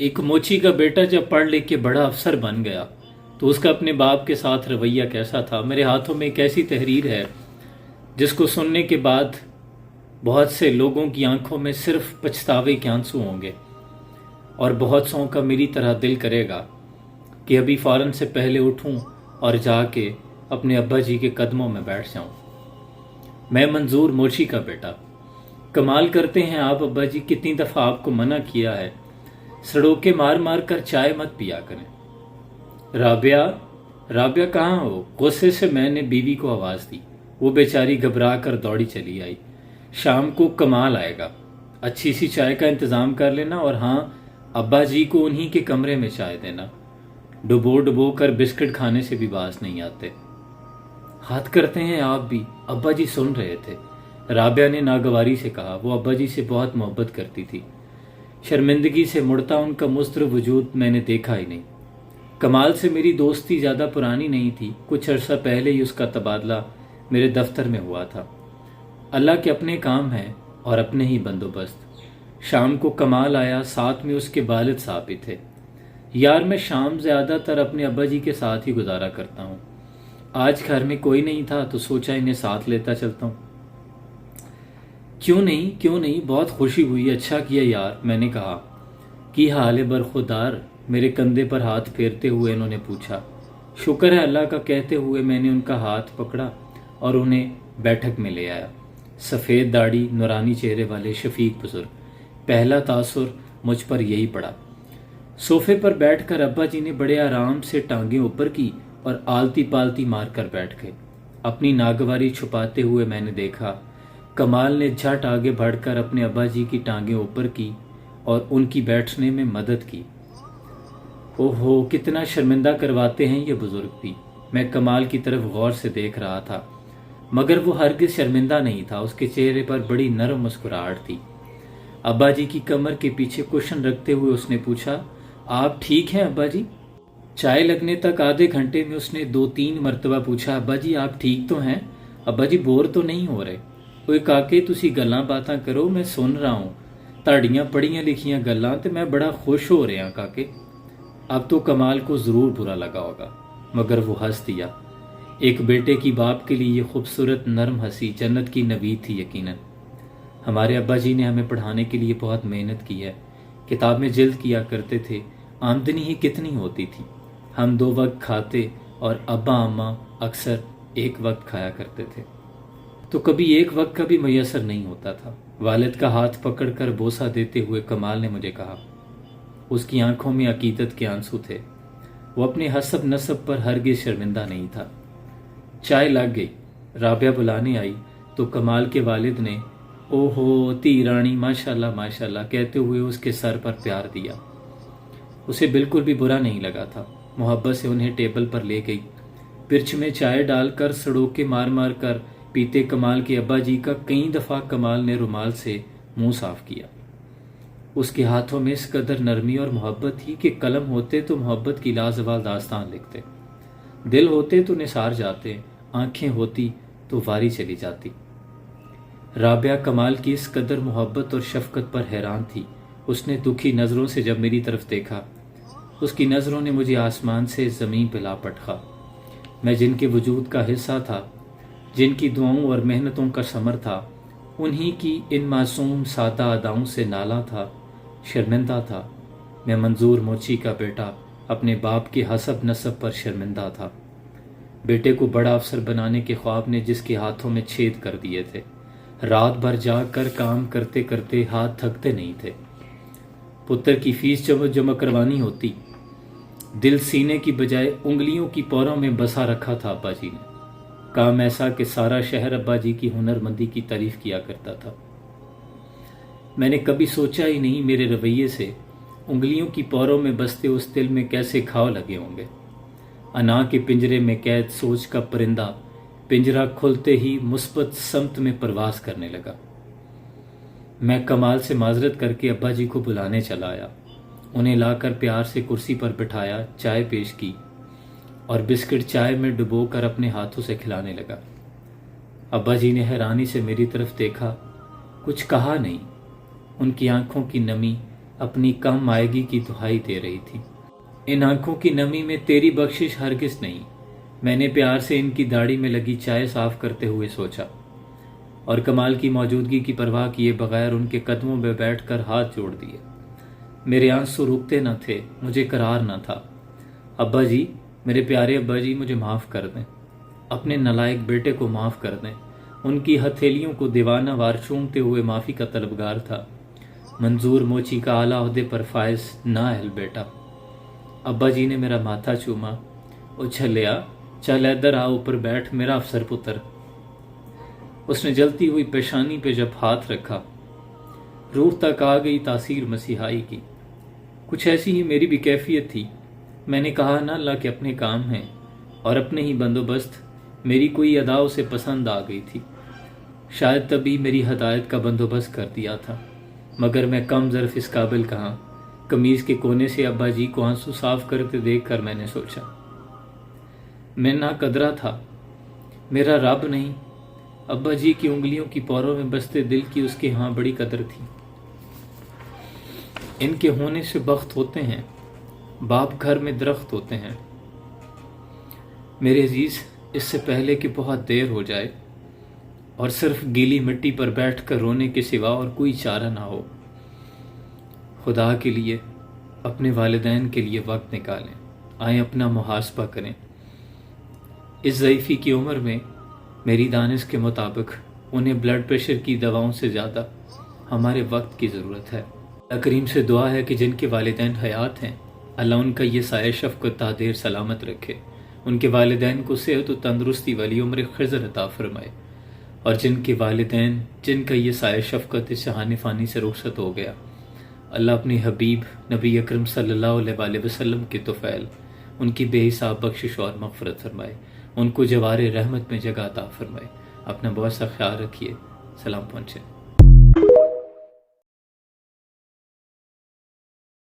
एक मोची का बेटा जब पढ़ लिख के बड़ा अफसर बन गया तो उसका अपने बाप के साथ रवैया कैसा था। मेरे हाथों में एक ऐसी तहरीर है जिसको सुनने के बाद बहुत से लोगों की आंखों में सिर्फ पछतावे के आंसू होंगे और बहुत सौ का मेरी तरह दिल करेगा कि अभी फौरन से पहले उठूं और जाके अपने अब्बा जी के कदमों में बैठ जाऊं। मैं मंजूर मोची का बेटा। कमाल करते हैं आप अब्बा जी, कितनी दफ़ा आपको मना किया है, सड़ोके मार मार कर चाय मत पिया करें। राबिया, राबिया कहाँ हो? गुस्से से मैंने बीवी को आवाज़ दी। वो बेचारी घबरा कर दौड़ी चली आई। शाम को कमाल आएगा, अच्छी सी चाय का इंतज़ाम कर लेना, और हाँ, अब्बा जी को उन्हीं के कमरे में चाय देना। डुबो डुबो कर बिस्किट खाने से भी बास नहीं आते। हाथ करते हैं आप भी, अब्बा जी सुन रहे थे। राबिया ने नागवारी से कहा। वो अब्बा जी से बहुत मोहब्बत करती थी। शर्मिंदगी से मुड़ता उनका मुस्तर वजूद मैंने देखा ही नहीं। कमाल से मेरी दोस्ती ज़्यादा पुरानी नहीं थी, कुछ अरसा पहले ही उसका तबादला मेरे दफ्तर में हुआ था। अल्लाह के अपने काम हैं और अपने ही बंदोबस्त। शाम को कमाल आया, साथ में उसके वालिद साहब भी थे। यार, मैं शाम ज़्यादातर अपने अब्बा जी के साथ ही गुजारा करता हूँ। आज घर में कोई नहीं था तो सोचा इन्हें साथ लेता चलता हूँ। क्यों नहीं, क्यों नहीं, बहुत खुशी हुई, अच्छा किया यार, मैंने कहा। की हाल है बरखुदार? मेरे कंधे पर हाथ फेरते हुए इन्होंने पूछा। शुक्र है अल्लाह का, कहते हुए मैंने उनका हाथ पकड़ा और उन्हें बैठक में ले आया। सफ़ेद दाढ़ी, नूरानी चेहरे वाले शफीक बुजुर्ग। पहला तासुर मुझ पर यही पड़ा। सोफे पर बैठकर अब्बा जी ने बड़े आराम से टांगें ऊपर की और आलती पालती मार कर बैठ गए। अपनी नागवारी छुपाते हुए मैंने देखा। कमाल ने झट आगे बढ़कर अपने अब्बा जी की टांगें ऊपर की और उनकी बैठने में मदद की। ओहो, कितना शर्मिंदा करवाते हैं ये बुजुर्ग भी। मैं कमाल की तरफ गौर से देख रहा था, मगर वो हरगिज शर्मिंदा नहीं था। उसके चेहरे पर बड़ी नरम मुस्कुराहट थी। अब्बा जी की कमर के पीछे कुशन रखते हुए उसने पूछा, आप ठीक हैं अब्बा जी? चाय लगने तक आधे घंटे में उसने 2-3 मरतबा पूछा, अब्बा जी आप ठीक तो हैं? अब्बा जी बोर तो नहीं हो रहे? ओए काके, तुसी गल्लां बातां करो, मैं सुन रहा हूँ। ਤੁਹਾਡੀਆਂ पढ़ियां लिखियां गल्लां ते मैं बड़ा खुश हो रहा काके। अब तो कमाल को ज़रूर बुरा लगा होगा, मगर वो हंस दिया। एक बेटे की बाप के लिए ये खूबसूरत नरम हंसी जन्नत की नवीद थी यकीनन। हमारे अब्बा जी ने हमें पढ़ाने के लिए बहुत मेहनत की है। किताब में जिल्द किया करते थे, आमदनी ही कितनी होती थी। हम 2 वक्त खाते और अब्बा अम्मा अक्सर एक वक्त खाया करते थे, तो कभी एक वक्त का भी मैसर नहीं होता था। वालिद का हाथ पकड़कर बोसा देते हुए कमाल ने मुझे कहा। उसकी आंखों में अकीदत के आंसू थे। वो अपने हसब नसब पर हरगिज शर्मिंदा नहीं था। चाय लग गई। राबिया बुलाने आई तो कमाल के वालिद ने ओहो धी रानी माशाल्लाह माशाल्लाह कहते हुए उसके सर पर प्यार दिया। उसे बिल्कुल भी बुरा नहीं लगा था। मोहब्बत से उन्हें टेबल पर ले गई। पिर्च में चाय डालकर सड़ोके मार मार कर पीते कमाल के अब्बा जी का कई दफ़ा कमाल ने रुमाल से मुंह साफ किया। उसके हाथों में इस कदर नरमी और मोहब्बत थी कि कलम होते तो मोहब्बत की लाजवाब दास्तान लिखते, दिल होते तो निसार जाते, आंखें होती तो वारी चली जाती। राबिया कमाल की इस कदर मोहब्बत और शफकत पर हैरान थी। उसने दुखी नज़रों से जब मेरी तरफ देखा, उसकी नज़रों ने मुझे आसमान से ज़मीन पर ला पटका। मैं जिनके वजूद का हिस्सा था, जिनकी दुआओं और मेहनतों का समर था, उन्हीं की इन मासूम सादा अदाओं से नाला था, शर्मिंदा था। मैं मंजूर मोची का बेटा अपने बाप के हसब नसब पर शर्मिंदा था। बेटे को बड़ा अफसर बनाने के ख्वाब ने जिसके हाथों में छेद कर दिए थे। रात भर जाग कर काम करते करते हाथ थकते नहीं थे। पुत्र की फीस जब जमा करवानी होती, दिल सीने की बजाय उंगलियों की पौरों में बसा रखा था अब्बा जी ने। काम ऐसा कि सारा शहर अब्बा जी की हुनरमंदी की तारीफ किया करता था। मैंने कभी सोचा ही नहीं मेरे रवैये से उंगलियों की पौरों में बसते उस दिल में कैसे घाव लगे होंगे। अना के पिंजरे में कैद सोच का परिंदा पिंजरा खुलते ही मुस्बत समत में परवास करने लगा। मैं कमाल से माजरत करके अब्बा जी को बुलाने चला आया। उन्हें लाकर प्यार से कुर्सी पर बिठाया, चाय पेश की और बिस्किट चाय में डुबोकर अपने हाथों से खिलाने लगा। अब्बा जी ने हैरानी से मेरी तरफ देखा, कुछ कहा नहीं। उनकी आंखों की नमी अपनी कम आएगी की दुहाई दे रही थी। इन आंखों की नमी में तेरी बख्शिश हरगिज नहीं। मैंने प्यार से इनकी दाढ़ी में लगी चाय साफ करते हुए सोचा और कमाल की मौजूदगी की परवाह किए बगैर उनके कदमों में बैठकर हाथ जोड़ दिए। मेरे आंसू रुकते न थे, मुझे करार न था। अब्बा जी, मेरे प्यारे अब्बा जी, मुझे माफ़ कर दें। अपने नालायक बेटे को माफ़ कर दें। उनकी हथेलियों को दीवाना वार चूमते हुए माफ़ी का तलबगार था। मंजूर मोची का आला ओहदे पर फायज ना अहल बेटा। अब्बा जी ने मेरा माथा चूमा। उछलिया, चल इधर आ, ऊपर बैठ मेरा अफसर पुत्र। उसने जलती हुई पेशानी पे जब हाथ रखा, रूह तक आ गई तासीर मसीहाई की। कुछ ऐसी ही मेरी भी कैफियत थी। मैंने कहा ना, अल्लाह के अपने काम हैं और अपने ही बंदोबस्त। मेरी कोई अदा उसे पसंद आ गई थी। शायद तभी मेरी हदायत का बंदोबस्त कर दिया था, मगर मैं कम ज़र्फ इस काबिल कहाँ। कमीज़ के कोने से अब्बा जी को आंसू साफ करते देखकर मैंने सोचा, मैं ना कदरा था, मेरा रब नहीं। अब्बा जी की उंगलियों की पौरों में बसते दिल की उसके यहाँ बड़ी कदर थी। इनके होने से बख्त होते हैं, बाप घर में दरख्त होते हैं। मेरे अजीज, इससे पहले कि बहुत देर हो जाए और सिर्फ गीली मिट्टी पर बैठकर रोने के सिवा और कोई चारा ना हो, खुदा के लिए, अपने वालिदैन के लिए वक्त निकालें। आए अपना मुहासबा करें। इस ज़ईफ़ी की उम्र में मेरी दानिश के मुताबिक उन्हें ब्लड प्रेशर की दवाओं से ज़्यादा हमारे वक्त की ज़रूरत है। अल्लाह करीम से दुआ है कि जिनके वालिदैन हयात हैं, अल्लाह उनका ये साया शफ़क़त ता देर सलामत रखे। उनके वालिदैन को सेहत व तंदरुस्ती वाली उम्र खिज़र अता फरमाए। और जिनके वालिदैन जिनका ये साया शफ़क़त इस जहान फ़ानी से रुखसत हो गया, अल्लाह अपने हबीब नबी अकरम सल्लल्लाहु अलैहि वसल्लम के तोफ़ैल उनकी बेहिसाब बख्शिश और मग़फ़िरत फरमाए। उनको जवारे रहमत में जगह अता फरमाए। अपना बहुत सा ख्याल रखिए। सलाम पहुँचे।